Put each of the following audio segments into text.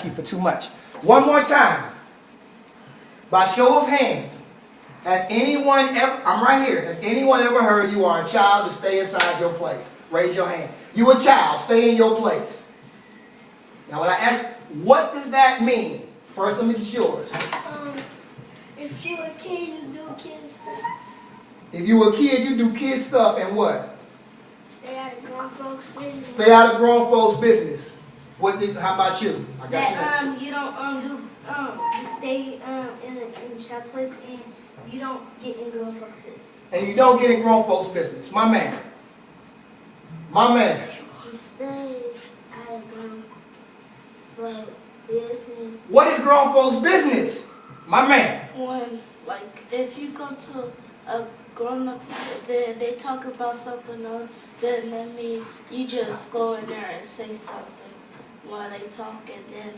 ask you for too much. One more time. By show of hands, has anyone ever, I'm right here, has anyone ever heard you are a child to stay inside your place? Raise your hand. You a child, stay in your place. Now when I ask, what does that mean? First, let me get yours. If you're a kid, you do kid stuff. If you were a kid, you do kid stuff and what? Stay out of grown folks' business. Stay out of grown folks' business. How about you? I got you don't you stay in child's place and you don't get in grown folks' business. And you don't get in grown folks' business. My man. My man. You stay out of grown folks' business. What is grown folks' business? My man. When, like, if you go to a grown-up, then they talk about something else, then that means you just go in there and say something while they talk, and then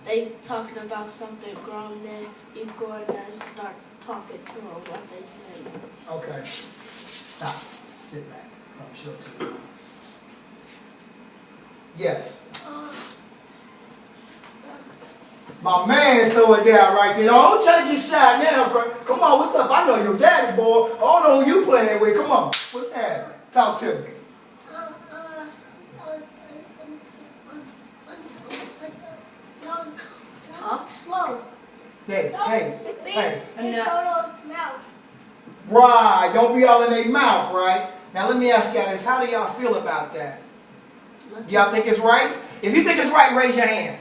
they talking about something grown, then you go in there and start talking to them what they say. Okay. Stop. Sit back. I'll show it to you. Yes. My man's throwing it down right there. Oh, don't try to get shy now. Come on, what's up? I know your daddy, boy. I don't know who you playing with. Come on. What's happening? Talk to me. Talk slow. Hey. Toto's mouth. Right. Don't be all in their mouth, right? Now, let me ask y'all this. How do y'all feel about that? Do y'all think it's right? If you think it's right, raise your hand.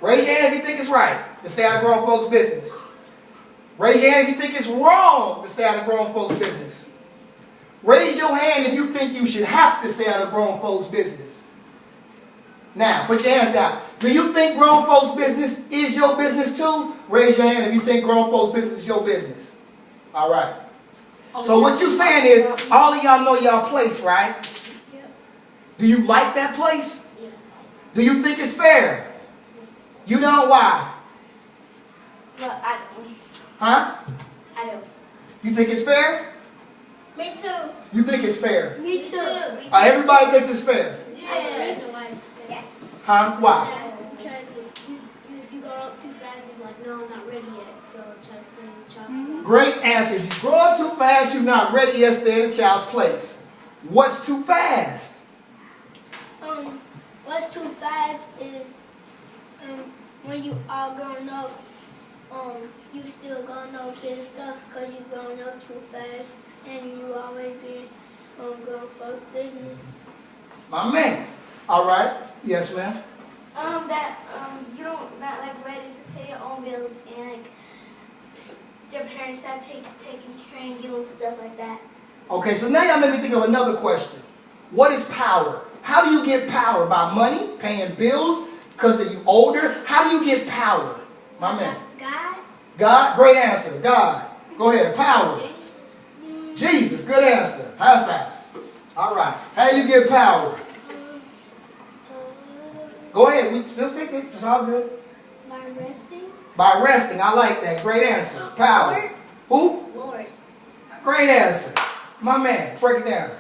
Raise your hand if you think it's right to stay out of grown folks' business. Raise your hand if you think it's wrong to stay out of grown folks' business. Raise your hand if you think you should have to stay out of grown folks' business. Now, put your hands down. Do you think grown folks' business is your business too? Raise your hand if you think grown folks' business is your business. All right. So what you're saying is, all of y'all know y'all place, right? Do you like that place? Do you think it's fair? You know why? Well, I don't. Huh? I don't. You think it's fair? Me too. You think it's fair? Me too. Everybody thinks it's fair. Yes. Yes. Huh? Why? Because if you go up too fast, you're like, no, I'm not ready yet. So try to stay in the child's place. Great answer. If you grow up too fast, you're not ready yet, stay in the child's place. What's too fast? What's too fast is when you all grown up, you still gonna know kid stuff because you grown up too fast and you always been grown folks' business. My man. All right. Yes, ma'am. You don't not like ready to pay your own bills and like your parents start taking care of you and stuff like that. Okay, so now y'all made me think of another question. What is power? How do you get power? By money? Paying bills? Because are you older? How do you get power? My man. God. God? Great answer. God. Go ahead. Power. Jesus. Good answer. High five. All right. How do you get power? Go ahead. We still think it. It's all good. By resting. By resting. I like that. Great answer. Power. Who? Lord. Great answer. My man. Break it down.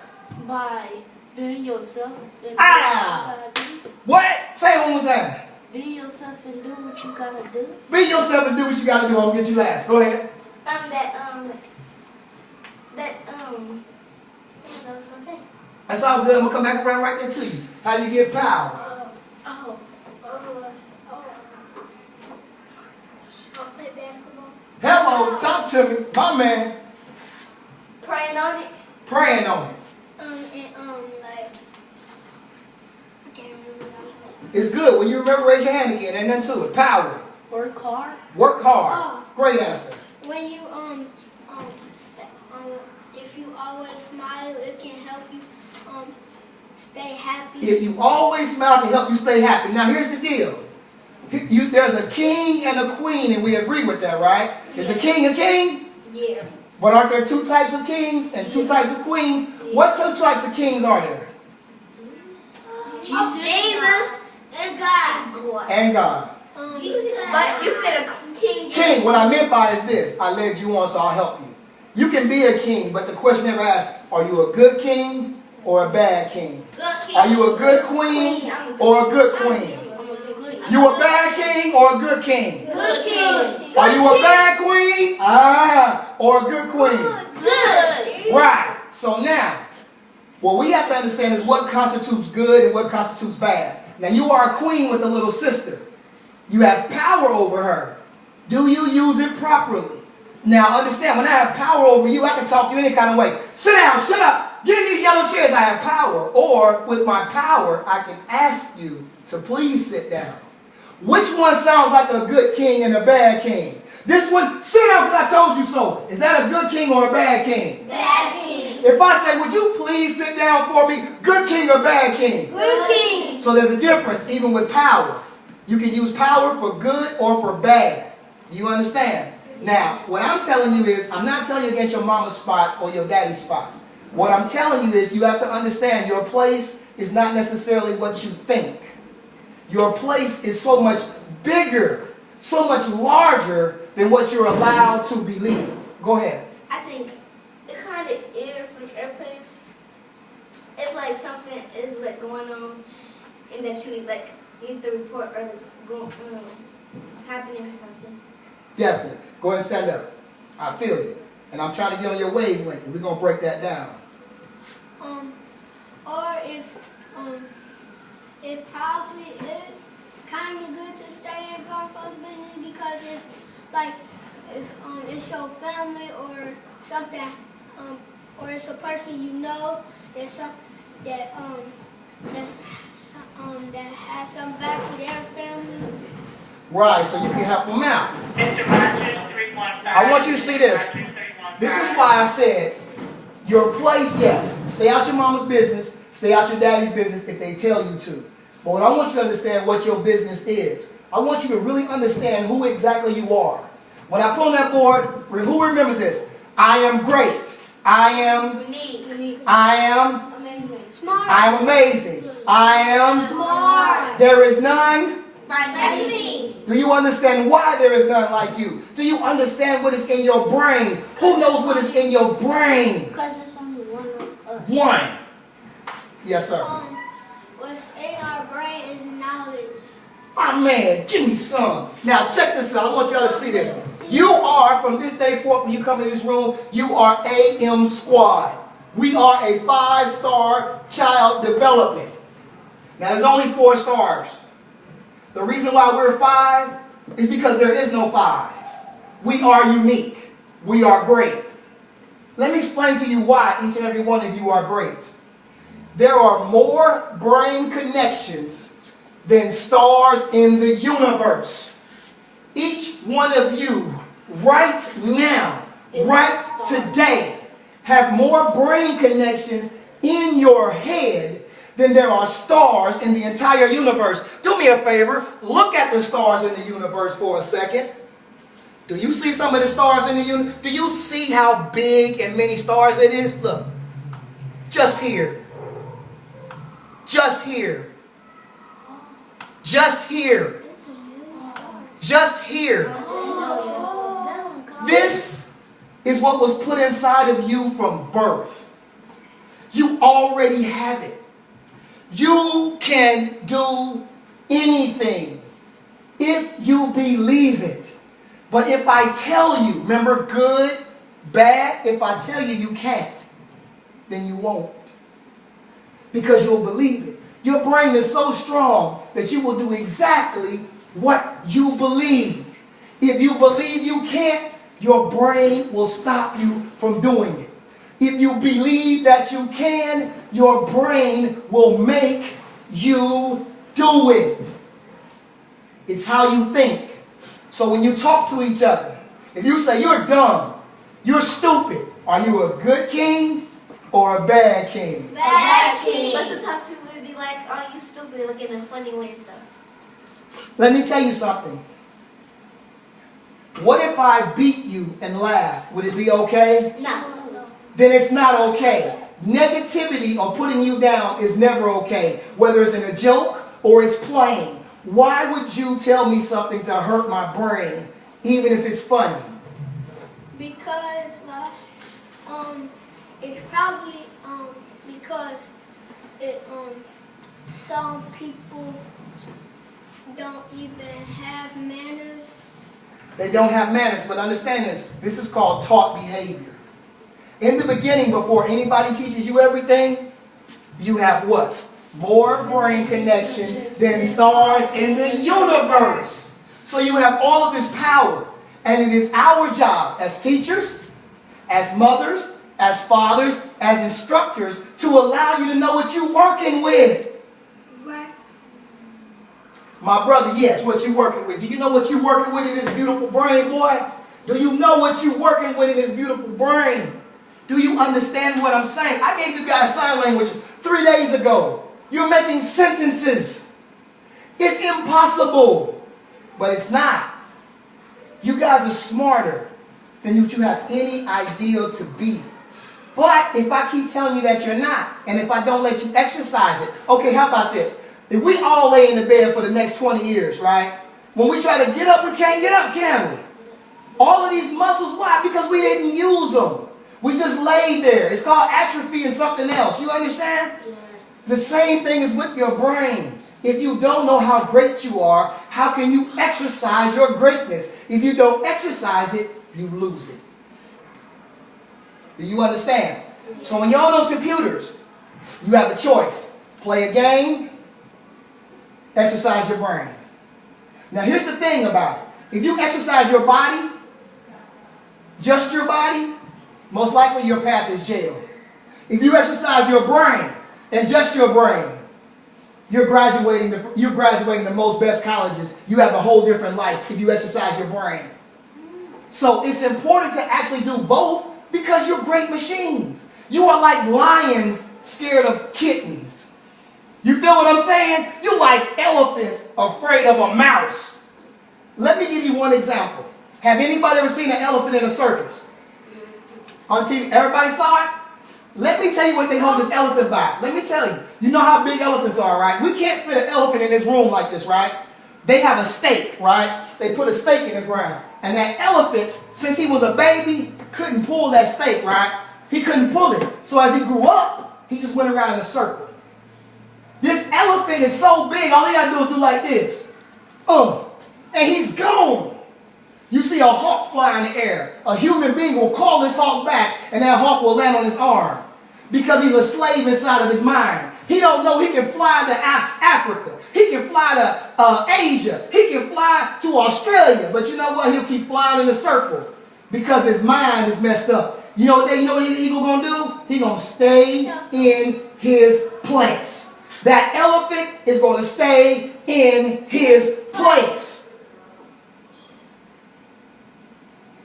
By being yourself and Ah! do what you gotta do. What? Say it one more time. Be yourself and do what you gotta do. Be yourself and do what you got to do. I'm going to get you last. Go ahead. What was I gonna say? That's all good. I'm going to come back around right there to you. How do you get power? Play basketball. Hello. Talk to me. My man. Praying on it. Praying on it. Like I can't remember what I was gonna say. It's good. When you remember, raise your hand again. Ain't nothing to it. Power. Work hard. Work hard. Oh. Great answer. When you if you always smile, it can help you stay happy. If you always smile, it can help you stay happy. Now, here's the deal. There's a king and a queen, and we agree with that, right? Is a king a king? Yeah. But aren't there two types of kings and two types of queens? What two types of kings are there? Jesus and God. And God. But you said a king. King, what I meant by is this. I led you on, so I'll help you. You can be a king, but the question never asks, are you a good king or a bad king? Good Are you a good queen or a good queen? You a bad king or a good king? Good king. Are you a bad queen? Or a good queen? Good. Right. So now, what we have to understand is what constitutes good and what constitutes bad. Now you are a queen with a little sister. You have power over her. Do you use it properly? Now understand, when I have power over you, I can talk to you any kind of way. Sit down, shut up, get in these yellow chairs. I have power. Or with my power, I can ask you to please sit down. Which one sounds like a good king and a bad king? This one, sit down because I told you so. Is that a good king or a bad king? Bad king. If I say, would you please sit down for me? Good king or bad king? Good king. So there's a difference even with power. You can use power for good or for bad. Do you understand? Now, what I'm telling you is, I'm not telling you against your mama's spots or your daddy's spots. What I'm telling you is you have to understand your place is not necessarily what you think. Your place is so much bigger, so much larger than what you're allowed to believe. Go ahead. I think it kind of is in every place. If like something is like going on and that you need to report or happening or something. Definitely. Go ahead and stand up. I feel you. And I'm trying to get on your wavelength, and we're going to break that down. Or if it probably is kind of good to stay in grown folks' business because if it's your family or something, or it's a person you know that has some back to their family. Right, so you can help them out. Mr. Rogers, 315. I want you to see this. This is why I said, your place, yes, stay out your mama's business, stay out your daddy's business if they tell you to. But what I want you to understand what your business is. I want you to really understand who exactly you are. When I put on that board, who remembers this? I am great. I am Smart. I am amazing. I am Smart. there is none. Like me. Do you understand why there is none like you? Do you understand what is in your brain? Who knows what is in your brain? Because there's only one of us. One. Yes, sir. What's in our brain is knowledge. My man, give me some. Now check this out. I want y'all to see this. You are, from this day forth, when you come in this room, you are AM Squad. We are a 5-star child development. Now there's only 4 stars. The reason why we're 5 is because there is no 5. We are unique. We are great. Let me explain to you why each and every one of you are great. There are more brain connections than stars in the universe. Each one of you right now, right today, have more brain connections in your head than there are stars in the entire universe. Do me a favor, look at the stars in the universe for a second. Do you see some of the stars in the universe? Do you see how big and many stars it is? Look, just here. Just here. Just here. Just here. This is what was put inside of you from birth. You already have it. You can do anything if you believe it. But if I tell you, remember good, bad, if I tell you you can't, then you won't. Because you'll believe it. Your brain is so strong that you will do exactly what you believe. If you believe you can't, your brain will stop you from doing it. If you believe that you can, your brain will make you do it. It's how you think. So when you talk to each other, if you say you're dumb, you're stupid, are you a good king or a bad king? Bad king. But sometimes people would be like, "Oh, you stupid," like in a funny way and stuff. Let me tell you something. What if I beat you and laugh? Would it be okay? No. Then it's not okay. Negativity or putting you down is never okay, whether it's in a joke or it's playing. Why would you tell me something to hurt my brain, even if it's funny? Because it's probably because some people don't even have manners. They don't have manners, but understand this. This is called taught behavior. In the beginning, before anybody teaches you everything, you have what? More brain connections than stars in the universe. So you have all of this power. And it is our job as teachers, as mothers, as fathers, as instructors to allow you to know what you're working with. Right. My brother, yes, what you working with. Do you know what you working with in this beautiful brain, boy? Do you know what you working with in this beautiful brain? Do you understand what I'm saying? I gave you guys sign language 3 days ago. You're making sentences. It's impossible, but it's not. You guys are smarter than what you have any idea to be. But if I keep telling you that you're not, and if I don't let you exercise it, okay, how about this? If we all lay in the bed for the next 20 years, right? When we try to get up, we can't get up, can we? All of these muscles, why? Because we didn't use them. We just laid there. It's called atrophy and something else. You understand? Yes. The same thing is with your brain. If you don't know how great you are, how can you exercise your greatness? If you don't exercise it, you lose it. Do you understand? So when you're on those computers, you have a choice. Play a game, exercise your brain. Now here's the thing about it. If you exercise your body, just your body, most likely your path is jail. If you exercise your brain and just your brain, you're graduating the most best colleges. You have a whole different life if you exercise your brain. So it's important to actually do both because you're great machines. You are like lions scared of kittens. You feel what I'm saying? You're like elephants afraid of a mouse. Let me give you one example. Have anybody ever seen an elephant in a circus? On TV, everybody saw it? Let me tell you what they hold this elephant by. Let me tell you. You know how big elephants are, right? We can't fit an elephant in this room like this, right? They have a stake, right? They put a stake in the ground. And that elephant, since he was a baby, couldn't pull that stake, right? He couldn't pull it. So as he grew up, he just went around in a circle. This elephant is so big, all he got to do is do like this. And he's gone. You see a hawk fly in the air. A human being will call this hawk back, and that hawk will land on his arm. Because he's a slave inside of his mind. He don't know he can fly to Africa. He can fly to Asia. He can fly to Australia. But you know what? He'll keep flying in a circle because his mind is messed up. You know what the eagle going to do? He's going to stay in his place. That elephant is going to stay in his place.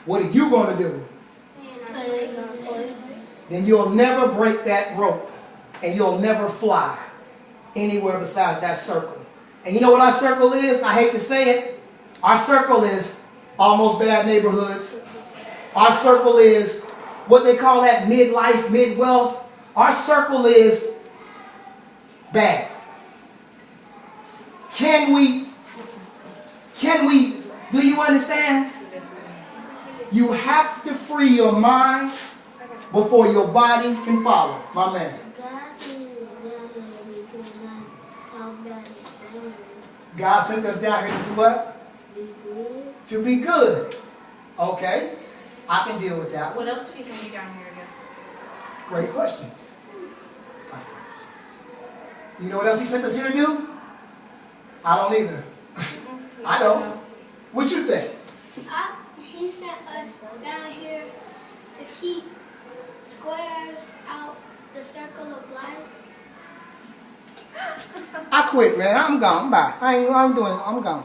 What are you going to do? Stay in our place. Then you'll never break that rope. And you'll never fly anywhere besides that circle. And you know what our circle is? I hate to say it. Our circle is almost bad neighborhoods. Our circle is what they call that midlife, mid-wealth. Our circle is bad. Can we, do you understand? You have to free your mind before your body can follow. My man. God sent us down here to do what? Be good. To be good. Okay. I can deal with that. What else did he send you down here again? Great question. You know what else he sent us here to do? I don't either. I don't. What you think? He sent us down here to keep squares out the circle of life. I quit, man. I'm gone. Bye. I'm gone.